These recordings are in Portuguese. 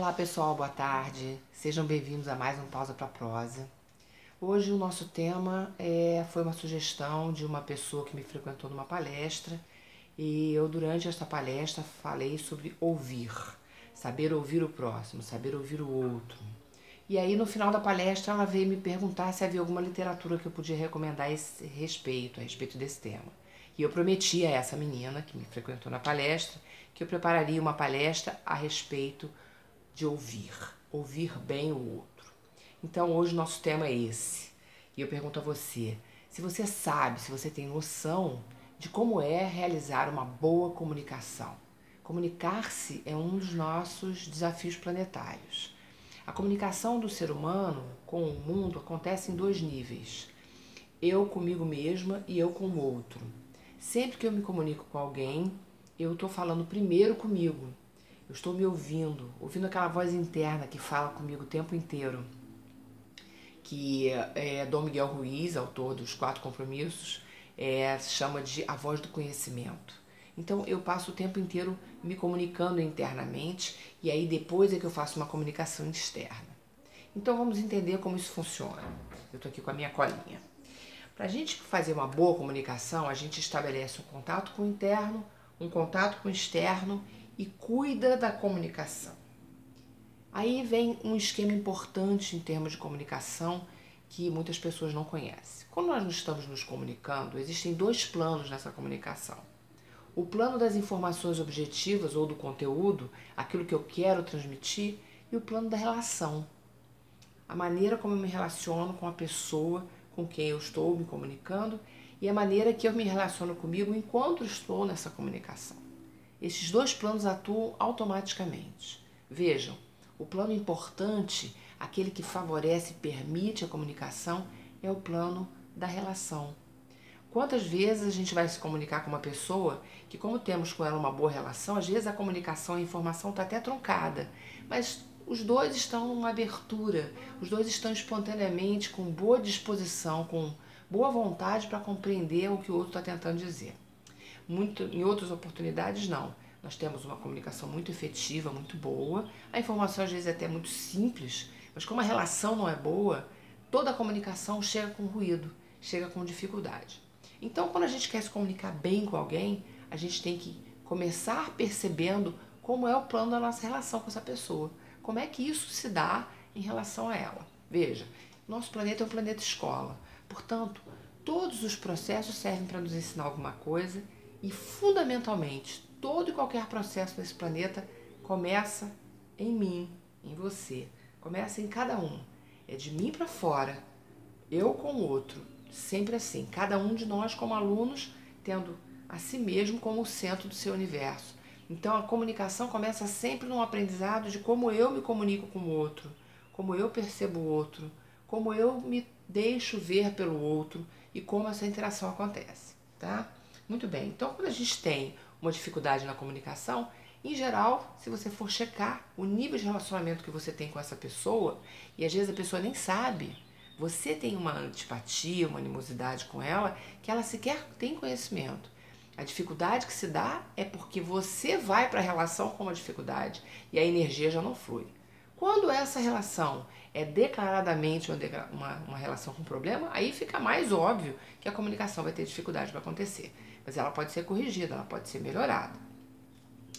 Olá pessoal, boa tarde. Sejam bem-vindos a mais um Pausa para Prosa. Hoje o nosso tema foi uma sugestão de uma pessoa que me frequentou numa palestra e eu durante esta palestra falei sobre ouvir, saber ouvir o próximo, saber ouvir o outro. E aí no final da palestra ela veio me perguntar se havia alguma literatura que eu podia recomendar a respeito desse tema. E eu prometi a essa menina que me frequentou na palestra que eu prepararia uma palestra a respeito de ouvir bem o outro. Então hoje o nosso tema é esse. E eu pergunto a você, se você sabe, se você tem noção de como é realizar uma boa comunicação. Comunicar-se é um dos nossos desafios planetários. A comunicação do ser humano com o mundo acontece em dois níveis. Eu comigo mesma e eu com o outro. Sempre que eu me comunico com alguém, eu estou falando primeiro comigo. Eu estou me ouvindo aquela voz interna que fala comigo o tempo inteiro, que Dom Miguel Ruiz, autor dos 4 Compromissos, chama de a voz do conhecimento. Então eu passo o tempo inteiro me comunicando internamente e aí depois é que eu faço uma comunicação externa. Então vamos entender como isso funciona. Eu estou aqui com a minha colinha. Para a gente fazer uma boa comunicação, a gente estabelece um contato com o interno, um contato com o externo e cuida da comunicação. Aí vem um esquema importante em termos de comunicação que muitas pessoas não conhecem. Quando nós estamos nos comunicando, existem 2 planos nessa comunicação. O plano das informações objetivas ou do conteúdo, aquilo que eu quero transmitir, e o plano da relação. A maneira como eu me relaciono com a pessoa com quem eu estou me comunicando e a maneira que eu me relaciono comigo enquanto estou nessa comunicação. Esses 2 planos atuam automaticamente. Vejam, o plano importante, aquele que favorece e permite a comunicação, é o plano da relação. Quantas vezes a gente vai se comunicar com uma pessoa que, como temos com ela uma boa relação, às vezes a comunicação e a informação está até truncada, mas os 2 estão numa abertura, os 2 estão espontaneamente com boa disposição, com boa vontade para compreender o que o outro está tentando dizer. Em outras oportunidades, não. Nós temos uma comunicação muito efetiva, muito boa. A informação, às vezes, é até muito simples, mas como a relação não é boa, toda a comunicação chega com ruído, chega com dificuldade. Então, quando a gente quer se comunicar bem com alguém, a gente tem que começar percebendo como é o plano da nossa relação com essa pessoa. Como é que isso se dá em relação a ela. Veja, nosso planeta é um planeta escola. Portanto, todos os processos servem para nos ensinar alguma coisa. E, fundamentalmente, todo e qualquer processo nesse planeta começa em mim, em você. Começa em cada um. É de mim para fora, eu com o outro. Sempre assim. Cada um de nós, como alunos, tendo a si mesmo como o centro do seu universo. Então, a comunicação começa sempre num aprendizado de como eu me comunico com o outro, como eu percebo o outro, como eu me deixo ver pelo outro e como essa interação acontece, tá? Muito bem, então quando a gente tem uma dificuldade na comunicação, em geral, se você for checar o nível de relacionamento que você tem com essa pessoa, e às vezes a pessoa nem sabe, você tem uma antipatia, uma animosidade com ela, que ela sequer tem conhecimento. A dificuldade que se dá é porque você vai para a relação com uma dificuldade e a energia já não flui. Quando essa relação é declaradamente uma relação com problema, aí fica mais óbvio que a comunicação vai ter dificuldade para acontecer. Mas ela pode ser corrigida, ela pode ser melhorada.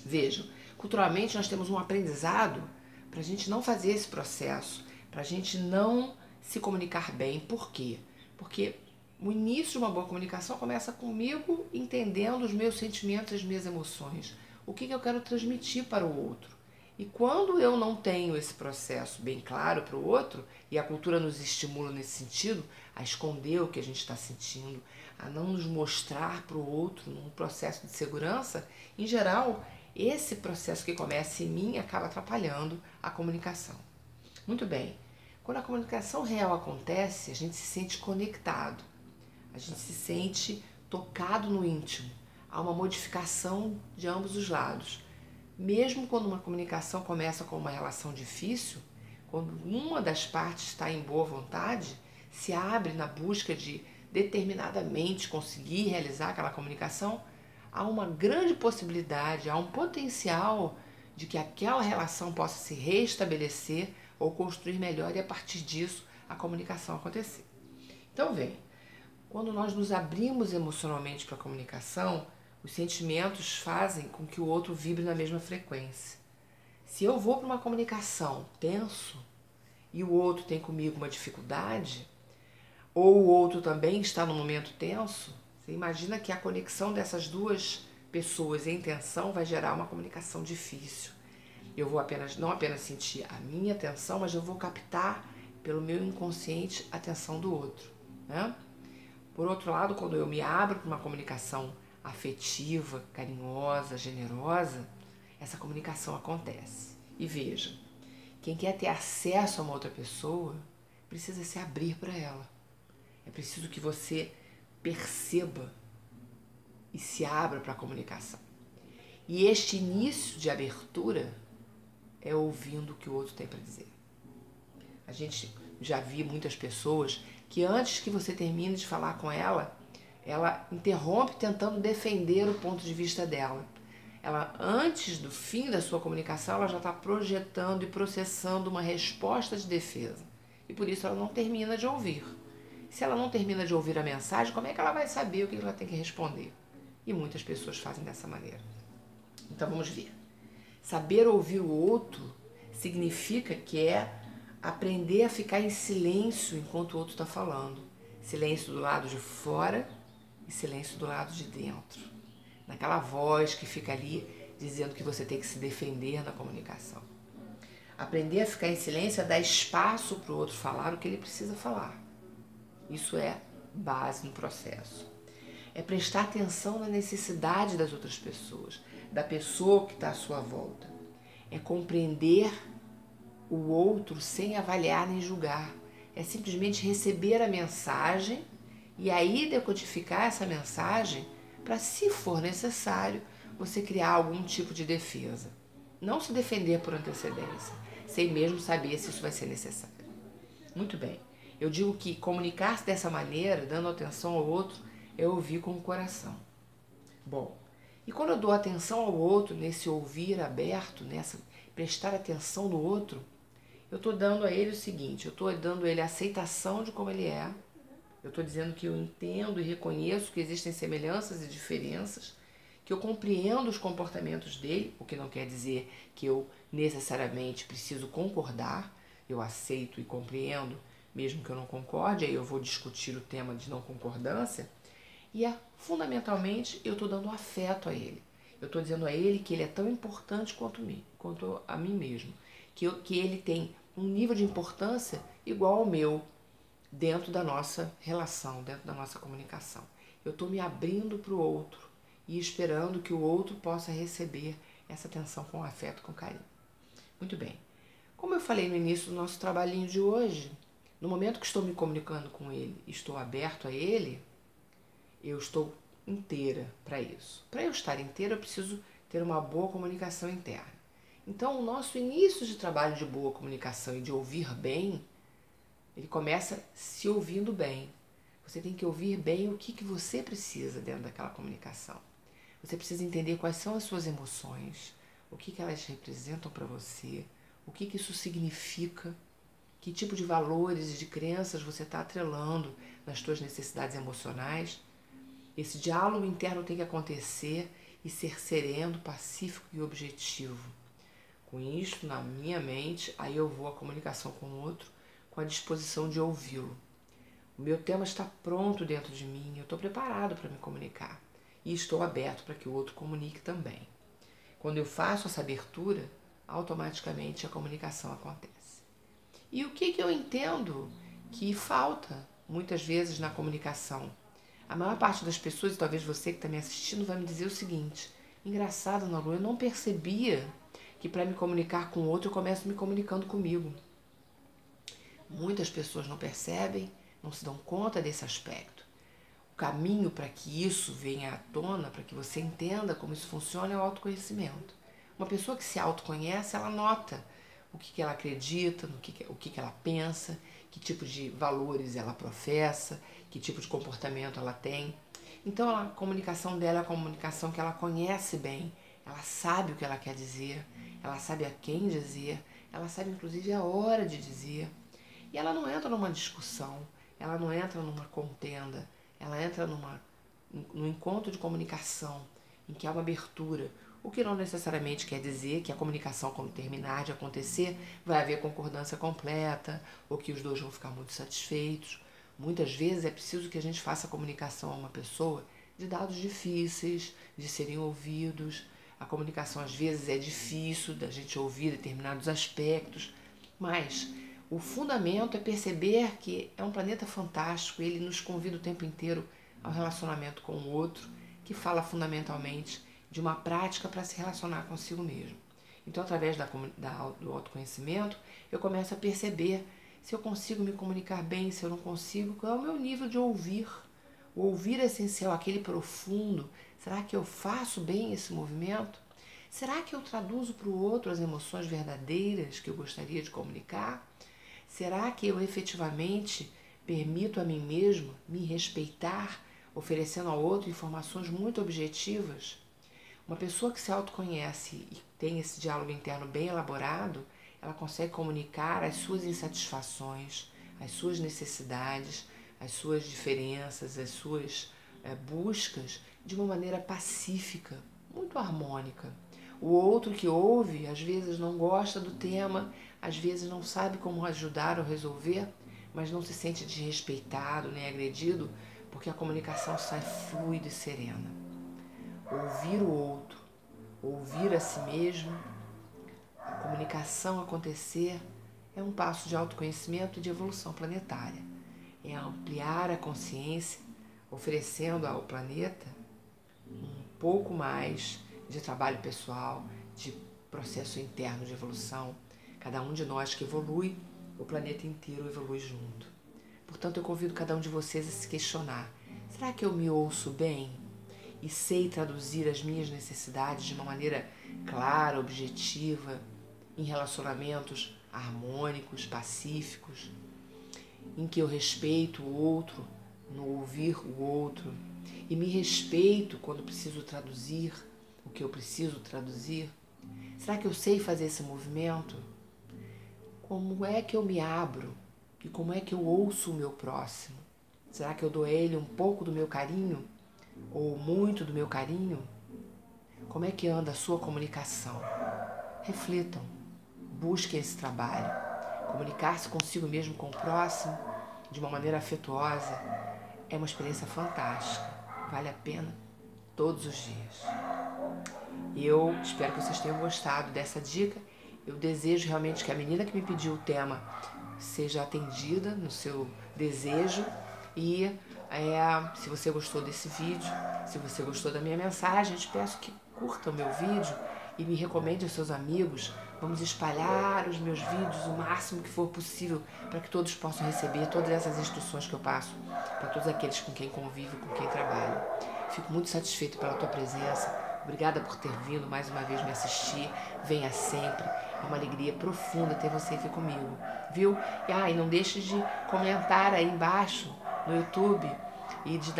Vejam, culturalmente nós temos um aprendizado para a gente não fazer esse processo, para a gente não se comunicar bem. Por quê? Porque o início de uma boa comunicação começa comigo entendendo os meus sentimentos, as minhas emoções. O que eu quero transmitir para o outro. E quando eu não tenho esse processo bem claro para o outro, e a cultura nos estimula nesse sentido, a esconder o que a gente está sentindo, a não nos mostrar para o outro num processo de segurança, em geral, esse processo que começa em mim acaba atrapalhando a comunicação. Muito bem, quando a comunicação real acontece, a gente se sente conectado, a gente se sente tocado no íntimo, há uma modificação de ambos os lados. Mesmo quando uma comunicação começa com uma relação difícil, quando uma das partes está em boa vontade, se abre na busca de determinadamente conseguir realizar aquela comunicação, há uma grande possibilidade, há um potencial de que aquela relação possa se restabelecer ou construir melhor e a partir disso a comunicação acontecer. Então vem, quando nós nos abrimos emocionalmente para a comunicação, os sentimentos fazem com que o outro vibre na mesma frequência. Se eu vou para uma comunicação tenso e o outro tem comigo uma dificuldade, ou o outro também está num momento tenso, você imagina que a conexão dessas duas pessoas em tensão vai gerar uma comunicação difícil. Eu vou não apenas sentir a minha tensão, mas eu vou captar pelo meu inconsciente a tensão do outro, né? Por outro lado, quando eu me abro para uma comunicação afetiva, carinhosa, generosa, essa comunicação acontece. E veja, quem quer ter acesso a uma outra pessoa precisa se abrir para ela. É preciso que você perceba e se abra para a comunicação. E este início de abertura é ouvindo o que o outro tem para dizer. A gente já viu muitas pessoas que antes que você termine de falar com ela, ela interrompe tentando defender o ponto de vista dela. Ela, antes do fim da sua comunicação, ela já está projetando e processando uma resposta de defesa. E por isso ela não termina de ouvir. Se ela não termina de ouvir a mensagem, como é que ela vai saber o que ela tem que responder? E muitas pessoas fazem dessa maneira. Então vamos ver. Saber ouvir o outro significa que é aprender a ficar em silêncio enquanto o outro está falando. Silêncio do lado de fora e silêncio do lado de dentro. Naquela voz que fica ali dizendo que você tem que se defender na comunicação. Aprender a ficar em silêncio é dar espaço para o outro falar o que ele precisa falar. Isso é base no processo. É prestar atenção na necessidade das outras pessoas, da pessoa que está à sua volta. É compreender o outro sem avaliar nem julgar. É simplesmente receber a mensagem e aí decodificar essa mensagem para, se for necessário, você criar algum tipo de defesa. Não se defender por antecedência, sem mesmo saber se isso vai ser necessário. Muito bem. Eu digo que comunicar-se dessa maneira, dando atenção ao outro, é ouvir com o coração. Bom, e quando eu dou atenção ao outro, nesse ouvir aberto, nessa prestar atenção no outro, eu estou dando a ele o seguinte, eu estou dando a ele a aceitação de como ele é, eu estou dizendo que eu entendo e reconheço que existem semelhanças e diferenças, que eu compreendo os comportamentos dele, o que não quer dizer que eu necessariamente preciso concordar, eu aceito e compreendo, mesmo que eu não concorde, aí eu vou discutir o tema de não concordância, e fundamentalmente eu estou dando afeto a ele. Eu estou dizendo a ele que ele é tão importante quanto a mim mesmo, que ele tem um nível de importância igual ao meu dentro da nossa relação, dentro da nossa comunicação. Eu estou me abrindo para o outro e esperando que o outro possa receber essa atenção com afeto, com carinho. Muito bem. Como eu falei no início do nosso trabalhinho de hoje, no momento que estou me comunicando com ele, estou aberto a ele, eu estou inteira para isso. Para eu estar inteira, eu preciso ter uma boa comunicação interna. Então, o nosso início de trabalho de boa comunicação e de ouvir bem, ele começa se ouvindo bem. Você tem que ouvir bem o que você precisa dentro daquela comunicação. Você precisa entender quais são as suas emoções, o que elas representam para você, o que isso significa, que tipo de valores e de crenças você está atrelando nas suas necessidades emocionais. Esse diálogo interno tem que acontecer e ser sereno, pacífico e objetivo. Com isso na minha mente, aí eu vou à comunicação com o outro com a disposição de ouvi-lo. O meu tema está pronto dentro de mim, eu estou preparado para me comunicar e estou aberto para que o outro comunique também. Quando eu faço essa abertura, automaticamente a comunicação acontece. E o que eu entendo que falta muitas vezes na comunicação? A maior parte das pessoas, e talvez você que está me assistindo, vai me dizer o seguinte: engraçado, Ana Lu, eu não percebia que para me comunicar com o outro eu começo me comunicando comigo. Muitas pessoas não percebem, não se dão conta desse aspecto. O caminho para que isso venha à tona, para que você entenda como isso funciona, é o autoconhecimento. Uma pessoa que se autoconhece, ela nota o que ela acredita, o que ela pensa, que tipo de valores ela professa, que tipo de comportamento ela tem. Então a comunicação dela é a comunicação que ela conhece bem, ela sabe o que ela quer dizer, ela sabe a quem dizer, ela sabe inclusive a hora de dizer. E ela não entra numa discussão, ela não entra numa contenda, ela entra num encontro de comunicação, em que há uma abertura, o que não necessariamente quer dizer que a comunicação, quando terminar de acontecer, vai haver concordância completa, ou que os dois vão ficar muito satisfeitos. Muitas vezes é preciso que a gente faça a comunicação a uma pessoa de dados difíceis, de serem ouvidos. A comunicação às vezes é difícil da gente ouvir determinados aspectos, mas o fundamento é perceber que é um planeta fantástico, ele nos convida o tempo inteiro ao relacionamento com o outro, que fala fundamentalmente de uma prática para se relacionar consigo mesmo. Então, através do autoconhecimento, eu começo a perceber se eu consigo me comunicar bem, se eu não consigo, qual é o meu nível de ouvir. O ouvir é essencial, aquele profundo. Será que eu faço bem esse movimento? Será que eu traduzo para o outro as emoções verdadeiras que eu gostaria de comunicar? Será que eu efetivamente permito a mim mesmo me respeitar, oferecendo ao outro informações muito objetivas? Uma pessoa que se autoconhece e tem esse diálogo interno bem elaborado, ela consegue comunicar as suas insatisfações, as suas necessidades, as suas diferenças, as suas buscas de uma maneira pacífica, muito harmônica. O outro que ouve, às vezes não gosta do tema, às vezes não sabe como ajudar ou resolver, mas não se sente desrespeitado nem agredido, porque a comunicação sai fluida e serena. Ouvir o outro, ouvir a si mesmo, a comunicação acontecer é um passo de autoconhecimento e de evolução planetária. É ampliar a consciência, oferecendo ao planeta um pouco mais de trabalho pessoal, de processo interno de evolução. Cada um de nós que evolui, o planeta inteiro evolui junto. Portanto, eu convido cada um de vocês a se questionar: será que eu me ouço bem e sei traduzir as minhas necessidades de uma maneira clara, objetiva, em relacionamentos harmônicos, pacíficos, em que eu respeito o outro, no ouvir o outro, e me respeito quando preciso traduzir o que eu preciso traduzir? Será que eu sei fazer esse movimento? Como é que eu me abro e como é que eu ouço o meu próximo? Será que eu dou a ele um pouco do meu carinho ou muito do meu carinho? Como é que anda a sua comunicação? Reflitam, busquem esse trabalho. Comunicar-se consigo mesmo, com o próximo, de uma maneira afetuosa, é uma experiência fantástica. Vale a pena todos os dias. Eu espero que vocês tenham gostado dessa dica. Eu desejo realmente que a menina que me pediu o tema seja atendida no seu desejo. E se você gostou desse vídeo, se você gostou da minha mensagem, eu te peço que curta o meu vídeo e me recomende aos seus amigos. Vamos espalhar os meus vídeos o máximo que for possível para que todos possam receber todas essas instruções que eu passo para todos aqueles com quem convivo, com quem trabalho. Fico muito satisfeito pela tua presença. Obrigada por ter vindo mais uma vez me assistir. Venha sempre. É uma alegria profunda ter você aqui comigo, viu? E não deixe de comentar aí embaixo no YouTube e de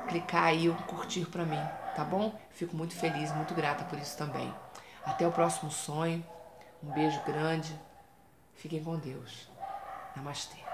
clicar aí o curtir pra mim, tá bom? Fico muito feliz, muito grata por isso também. Até o próximo sonho. Um beijo grande. Fiquem com Deus. Namastê.